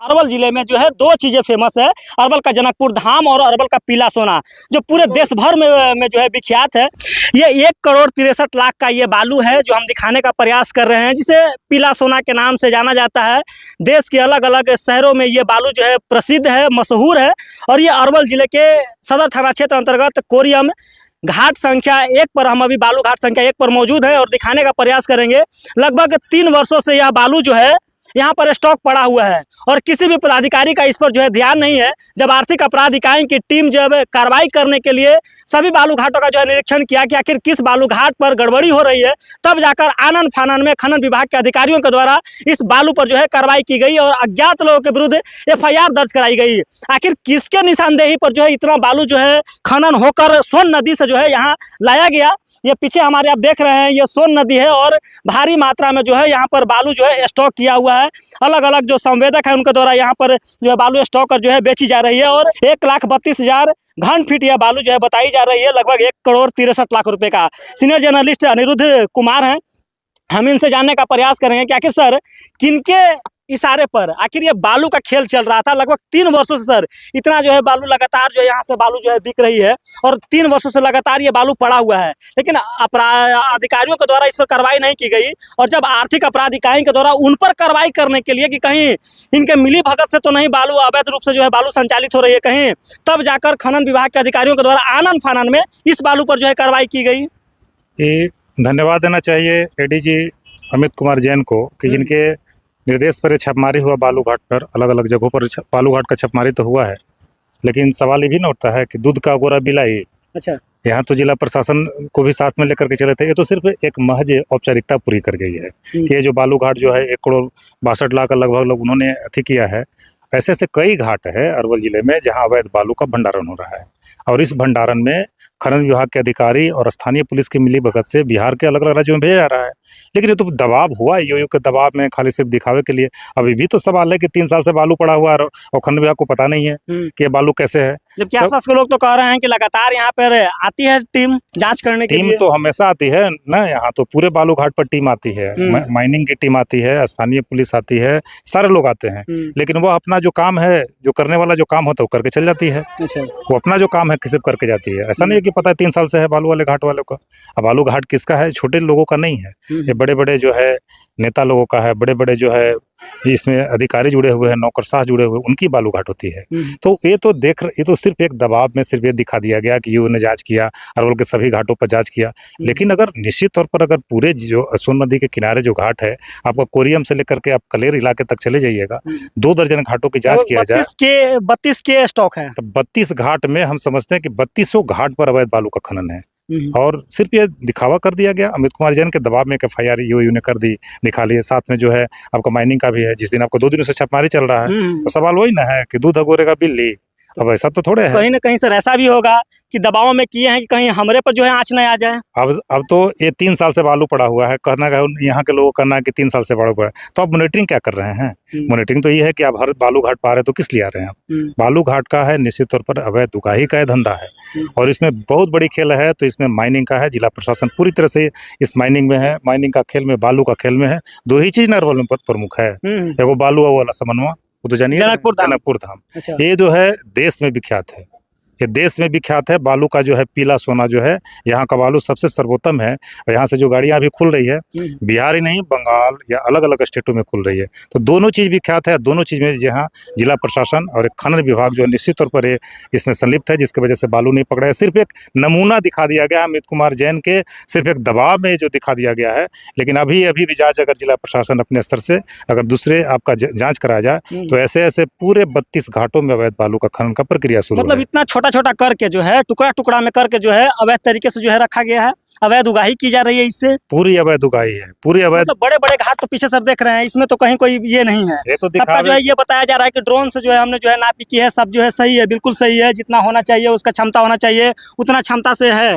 अरवल जिले में जो है दो चीज़ें फेमस है। अरवल का जनकपुर धाम और अरवल का पीला सोना, जो पूरे देश भर में जो है विख्यात है। ये 1,63,00,000 का ये बालू है जो हम दिखाने का प्रयास कर रहे हैं, जिसे पीला सोना के नाम से जाना जाता है। देश के अलग अलग शहरों में ये बालू जो है प्रसिद्ध है, मशहूर है। और ये अरवल जिले के सदर थाना क्षेत्र अंतर्गत कोरियम घाट संख्या 1 पर हम अभी बालू घाट संख्या 1 पर मौजूद है और दिखाने का प्रयास करेंगे। लगभग 3 वर्षों से यह बालू जो है यहाँ पर स्टॉक पड़ा हुआ है और किसी भी पदाधिकारी का इस पर जो है ध्यान नहीं है। जब आर्थिक अपराध इकाई की टीम जब कार्रवाई करने के लिए सभी बालू घाटों का जो है निरीक्षण किया कि आखिर किस बालू घाट पर गड़बड़ी हो रही है, तब जाकर आनन फानन में खनन विभाग के अधिकारियों के द्वारा इस बालू पर जो है कार्रवाई की गई और अज्ञात लोगों के विरुद्ध FIR दर्ज कराई गई। आखिर किसके निशानदेही पर जो है इतना बालू जो है खनन होकर सोन नदी से जो है यहाँ लाया गया। ये पीछे हमारे आप देख रहे हैं, ये सोन नदी है और भारी मात्रा में जो है यहाँ पर बालू जो है स्टॉक किया हुआ है। अलग अलग जो संवेदक है उनके द्वारा यहाँ पर जो है बालू स्टॉक कर जो है बेची जा रही है और 1,32,000 घन फीट यह बालू जो है बताई जा रही है, लगभग 1,63,00,000 रुपए का। सीनियर जर्नलिस्ट अनिरुद्ध कुमार हैं, हम इनसे जानने का प्रयास करेंगे कि आखिर सर किनके इशारे पर आखिर ये बालू का खेल चल रहा था। लगभग 3 वर्षों से सर इतना जो है बालू लगातार जो है यहाँ से बालू जो है बिक रही है और 3 वर्षों से लगातार ये बालू पड़ा हुआ है, लेकिन अधिकारियों के द्वारा इस पर कार्रवाई नहीं की गई। और जब आर्थिक अपराध इकाई के द्वारा उन पर कार्रवाई करने के लिए कि कहीं इनके मिली भगत से तो नहीं बालू अवैध रूप से जो है बालू संचालित हो रही है कहीं, तब जाकर खनन विभाग के अधिकारियों के द्वारा आनन फानन में इस बालू पर जो है कार्रवाई की गई। ये धन्यवाद देना चाहिए ADG अमित कुमार जैन को कि जिनके निर्देश पर छापेमारी हुआ बालू घाट पर। अलग अलग जगहों पर बालू घाट का छापेमारी तो हुआ है, लेकिन सवाल ये भी न उठता है कि दूध का गोरा बिलाई। अच्छा, यहाँ तो जिला प्रशासन को भी साथ में लेकर के चले थे। ये तो सिर्फ एक महज औपचारिकता पूरी कर गई है कि ये जो बालू घाट जो है 1,62,00,000 का लगभग उन्होंने अति किया है। ऐसे ऐसे कई घाट है अरवल जिले में जहाँ अवैध बालू का भंडारण हो रहा है और इस भंडारण में खनन विभाग के अधिकारी और स्थानीय पुलिस की मिलीभगत से बिहार के अलग अलग राज्यों में भेजा जा रहा है। लेकिन ये तो दबाव हुआ, ईओयू के दबाव में खाली सिर्फ दिखावे के लिए। अभी भी तो सवाल है कि 3 साल से बालू पड़ा हुआ है और खनन विभाग को पता नहीं है कि ये बालू कैसे है। जबकि आसपास के लोग तो कह रहे हैं कि लगातार यहाँ पर आती है टीम जांच करने के लिए। टीम तो हमेशा आती है ना, यहाँ तो पूरे बालू घाट पर टीम आती है, माइनिंग की टीम आती है, स्थानीय पुलिस आती है, सारे लोग आते हैं। लेकिन वो अपना जो काम है, जो करने वाला जो काम होता है वो करके चल जाती है। अच्छा, वो अपना जो काम है किसी करके जाती है। ऐसा नहीं है कि पता है 3 साल से है बालू वाले घाट वालों का। अब बालू घाट किसका है? छोटे लोगों का नहीं है, ये बड़े बड़े जो है नेता लोगों का है, बड़े बड़े जो है इसमें अधिकारी जुड़े हुए हैं, नौकरशाह जुड़े हुए, उनकी बालू घाट होती है। तो ये तो सिर्फ एक दबाव में सिर्फ ये दिखा दिया गया कि यूं ने जांच किया, अरवल के सभी घाटों पर जांच किया। लेकिन अगर निश्चित तौर पर अगर पूरे जो सोन नदी के किनारे जो घाट है, आपका कोरियम से लेकर के आप कलेर इलाके तक चले जाइएगा, 2 दर्जन घाटों की जांच किया जाए। 32 के स्टॉक है। तो 32 घाट में हम समझते हैं कि 3200 घाट पर अवैध बालू का खनन है और सिर्फ ये दिखावा कर दिया गया। अमित कुमार जैन के दबाव में एक FIR ईओयू ने कर दी, दिखा लिए। साथ में जो है आपका माइनिंग का भी है, जिस दिन आपको 2 दिनों से छापेमारी चल रहा है। तो सवाल वही ना है कि दूध अगोरेगा बिल्ली। अब ऐसा तो थोड़े है, कहीं ना कहीं सर ऐसा भी होगा कि दबाव में किए हैं कि कहीं हमरे पर जो है आंच नहीं आ जाए। अब तो ये 3 साल से बालू पड़ा हुआ है, कहना का यहाँ के लोगों का कहना है कि 3 साल से पड़ा हुआ है। तो आप मॉनिटरिंग क्या कर रहे हैं? मॉनिटरिंग तो ये है कि आप हर बालू घाट पा रहे हैं तो किस लिए आ रहे हैं आप? बालू घाट का है निश्चित तौर पर अवैध उगाही का धंधा है और इसमें बहुत बड़ी खेल है। तो इसमें माइनिंग का है, जिला प्रशासन पूरी तरह से इस माइनिंग में है। माइनिंग का खेल में, बालू का खेल में है। 2 ही चीज अरवल में प्रमुख है, एगो बालू और वाला समन्वय, वो तो जानिए जनकपुर धाम। अच्छा। ये जो है देश में विख्यात है, ये देश में विख्यात है। बालू का जो है पीला सोना जो है, यहाँ का बालू सबसे सर्वोत्तम है। और यहाँ से जो गाड़ियाँ अभी खुल रही है, बिहार ही नहीं बंगाल या अलग अलग स्टेटों में खुल रही है। तो दोनों चीज़ विख्यात है। दोनों चीज़ में यहाँ जिला प्रशासन और एक खनन विभाग जो है निश्चित तौर पर इसमें संलिप्त है, जिसकी वजह से बालू नहीं पकड़ा है। सिर्फ एक नमूना दिखा दिया गया अमित कुमार जैन के, सिर्फ एक दबाव में जो दिखा दिया गया है। लेकिन अभी भी जांच अगर जिला प्रशासन अपने स्तर से अगर दूसरे आपका जाँच कराया जाए तो ऐसे ऐसे पूरे 32 घाटों में अवैध बालू का खनन का प्रक्रिया शुरू है। मतलब इतना छोटा करके जो है टुकड़ा टुकड़ा में करके जो है अवैध तरीके से जो है रखा गया है, अवैध उगाही की जा रही है। इससे पूरी अवैध उगाही है, पूरी अवैध। मतलब बड़े बड़े घाट तो पीछे सर देख रहे हैं, इसमें तो कहीं कोई ये नहीं है। ये तो सबका जो है ये बताया जा रहा है कि ड्रोन से जो है हमने जो है नापी की है, सब जो है सही है, बिल्कुल सही है। जितना होना चाहिए उसका क्षमता होना चाहिए उतना क्षमता से है।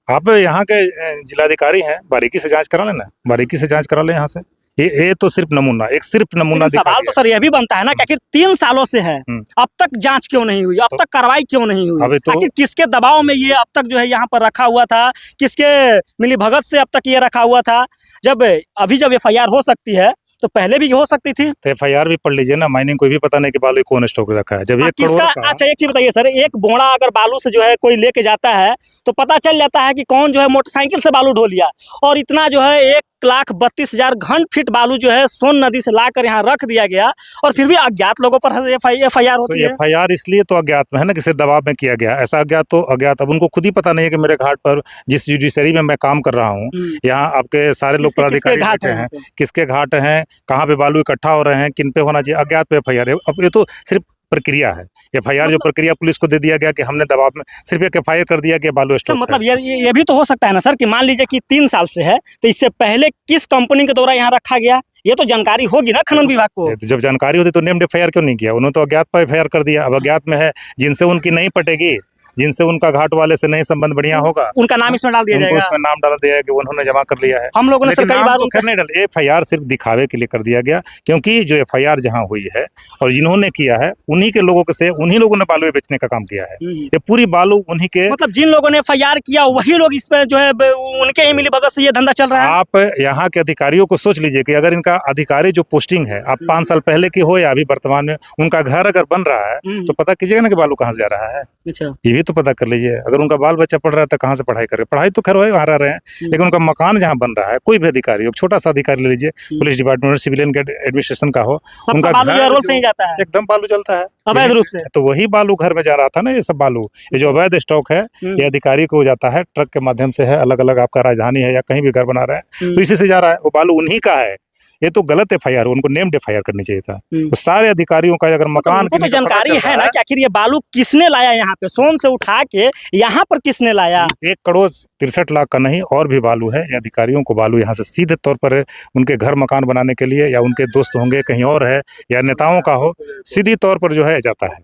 आप यहाँ के जिलाधिकारी हैं, बारीकी से जाँच करा लेना, बारीकी से जाँच करा ले यहाँ से। ये तो सिर्फ नमूना सवाल तो सर ये भी बनता है ना कि आखिर 3 सालों से है, अब तक जांच क्यों नहीं हुई, अब तक कार्रवाई क्यों नहीं हुई? आखिर किसके दबाव में ये अब तक जो है यहाँ पर रखा हुआ था, किसके मिलीभगत से अब तक ये रखा हुआ था? जब FIR हो सकती है तो पहले भी हो सकती थी। तो FIR भी पढ़ लीजिए ना, माइनिंग कोई भी पता नहीं कि बालू कौन स्टॉक रखा है। जब 1 करोड़ किसका, का अच्छा एक चीज बताइए सर, एक बोरा अगर बालू से जो है कोई लेके जाता है तो पता चल जाता है कि कौन जो है मोटरसाइकिल से बालू ढो लिया, और इतना जो है 1,32,000 घन फीट बालू जो है सोन नदी से लाकर यहाँ रख दिया गया, और फिर भी अज्ञात लोगों पर FIR तो होती है। FIR इसलिए तो अज्ञात में है ना, किसी दबाव में किया गया। ऐसा अज्ञात तो अज्ञात, अब उनको खुद ही पता नहीं है कि मेरे घाट पर जिस जुडिशरी में मैं काम कर रहा हूँ, यहाँ आपके सारे लोग किसके पदाधिकारी घाट बैठे हैं? हैं, किसके घाट हैं, कहाँ पे बालू इकट्ठा हो रहे हैं, किन पे होना चाहिए, अज्ञात पे FIR है। अब ये तो सिर्फ प्रक्रिया है। FIR जो प्रक्रिया पुलिस को दे दिया गया कि हमने दबाव में सिर्फ एक FIR कर दिया कि बालू तो स्टॉक मतलब ये भी तो हो सकता है ना सर कि मान लीजिए कि 3 साल से है, तो इससे पहले किस कंपनी के द्वारा यहाँ रखा गया, ये तो जानकारी होगी ना खनन विभाग को। तो जब जानकारी होती तो नेम्ड FIR क्यों नहीं किया? उन्होंने तो अज्ञात पर FIR कर दिया। अब अज्ञात में है, जिनसे उनकी नहीं पटेगी, जिनसे उनका घाट वाले से नहीं संबंध बढ़िया होगा, उनका नाम इसमें डाल दिया उनको जाएगा। उसमें नाम डाल दिया है कि उन्होंने जमा कर लिया है। हम लोगों ने सर लेकिन कई नाम बार तो खैर नहीं डाले, FIR सिर्फ दिखावे के लिए कर दिया गया, क्योंकि जो FIR जहाँ हुई है और जिन्होंने किया है उन्हीं के लोगों से, उन्हीं लोगों ने बालू बेचने का काम किया है। ये पूरी बालू उन्हीं के, मतलब जिन लोगों ने FIR किया वही लोग इस पे जो है उनके ही मिली भगत से ये धंधा चल रहा है। आप यहाँ के अधिकारियों को सोच लीजिए कि अगर इनका अधिकारी जो पोस्टिंग है, आप 5 साल पहले की हो या अभी वर्तमान में, उनका घर अगर बन रहा है तो पता कीजिएगा ना कि बालू कहाँ से जा रहा है। अच्छा, ये भी तो पता कर लीजिए। अगर उनका बाल बच्चा पढ़ रहा है तो कहाँ से पढ़ाई कर रहे हैं? पढ़ाई तो खैर वही वहाँ रह रहे हैं, लेकिन उनका मकान जहाँ बन रहा है, कोई भी अधिकारी, एक छोटा सा अधिकारी ले लीजिए, पुलिस डिपार्टमेंट, सिविलियन के एडमिनिस्ट्रेशन का हो, उनका बालू घर रोल से ही जाता है एकदम बालू जलता है अवैध रूप से। तो वही बालू घर में जा रहा था ना, ये सब बालू, ये जो अवैध स्टॉक है, ये अधिकारी को जाता है, ट्रक के माध्यम से है, अलग अलग आपका राजधानी है या कहीं भी घर बना रहा है तो इसी से जा रहा है, वो बालू उन्हीं का है। ये तो गलत FIR, उनको नेम्ड FIR करनी चाहिए था। तो सारे अधिकारियों का अगर मकान तो जानकारी है ना कि आखिर ये बालू किसने लाया, यहाँ पे सोन से उठा के यहाँ पर किसने लाया। 1,63,00,000 का नहीं और भी बालू है। ये अधिकारियों को बालू यहाँ से सीधे तौर पर उनके घर मकान बनाने के लिए, या उनके दोस्त होंगे कहीं और है, या नेताओं का हो, सीधी तौर पर जो है जाता है,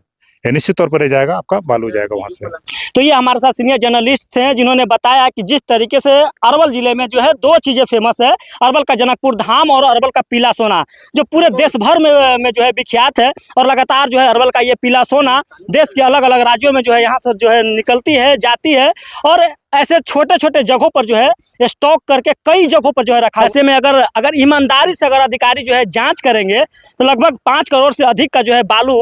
निश्चित तौर पर जाएगा, आपका बालू जाएगा वहाँ से। तो ये हमारे साथ सीनियर जर्नलिस्ट थे जिन्होंने बताया कि जिस तरीके से अरवल जिले में जो है 2 चीज़ें फेमस है, अरवल का जनकपुर धाम और अरवल का पीला सोना, जो पूरे देश भर में जो है विख्यात है, और लगातार जो है अरवल का ये पीला सोना देश के अलग अलग राज्यों में जो है यहाँ से जो है निकलती है, जाती है, और ऐसे छोटे छोटे जगहों पर जो है स्टॉक करके कई जगहों पर जो है रखा है। ऐसे में अगर ईमानदारी से अगर अधिकारी जो है जांच करेंगे तो लगभग 5 करोड़ से अधिक का जो है बालू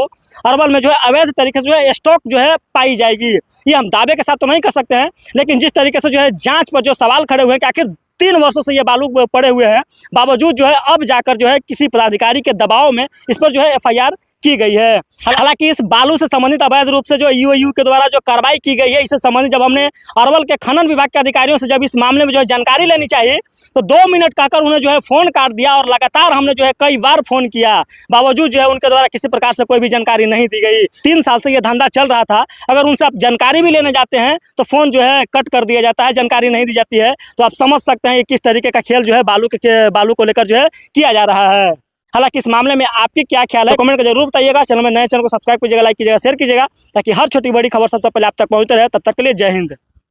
अरवल में जो है अवैध तरीके से जो है स्टॉक जो है पाई जाएगी। ये हम दावे के साथ तो नहीं कर सकते हैं, लेकिन जिस तरीके से जो है जांच पर जो सवाल खड़े हुए हैं कि आखिर 3 वर्षों से ये बालू पड़े हुए हैं, बावजूद जो है अब जाकर जो है किसी पदाधिकारी के दबाव में इस पर जो है FIR की गई है। हालांकि इस बालू से संबंधित अवैध रूप से जो UAU के द्वारा जो कार्रवाई की गई है, इससे संबंधित जब हमने अरवल के खनन विभाग के अधिकारियों से जब इस मामले में जो है जानकारी लेनी चाहिए तो 2 मिनट कहकर उन्हें जो है फ़ोन काट दिया, और लगातार हमने जो है कई बार फ़ोन किया, बावजूद जो है उनके द्वारा किसी प्रकार से कोई भी जानकारी नहीं दी गई। 3 साल से ये धंधा चल रहा था, अगर उनसे आप जानकारी भी लेने जाते हैं तो फ़ोन जो है कट कर दिया जाता है, जानकारी नहीं दी जाती है। तो आप समझ सकते हैं कि किस तरीके का खेल जो है बालू को लेकर जो है किया जा रहा है। हालांकि इस मामले में आपकी क्या ख्याल है, कमेंट कर जरूर बताइएगा। चैनल में नए चैनल को सब्सक्राइब कीजिएगा, लाइक कीजिएगा, शेयर कीजिएगा, ताकि हर छोटी बड़ी खबर सबसे पहले आप तक पहुंचते रहे। तब तक के लिए जय हिंद।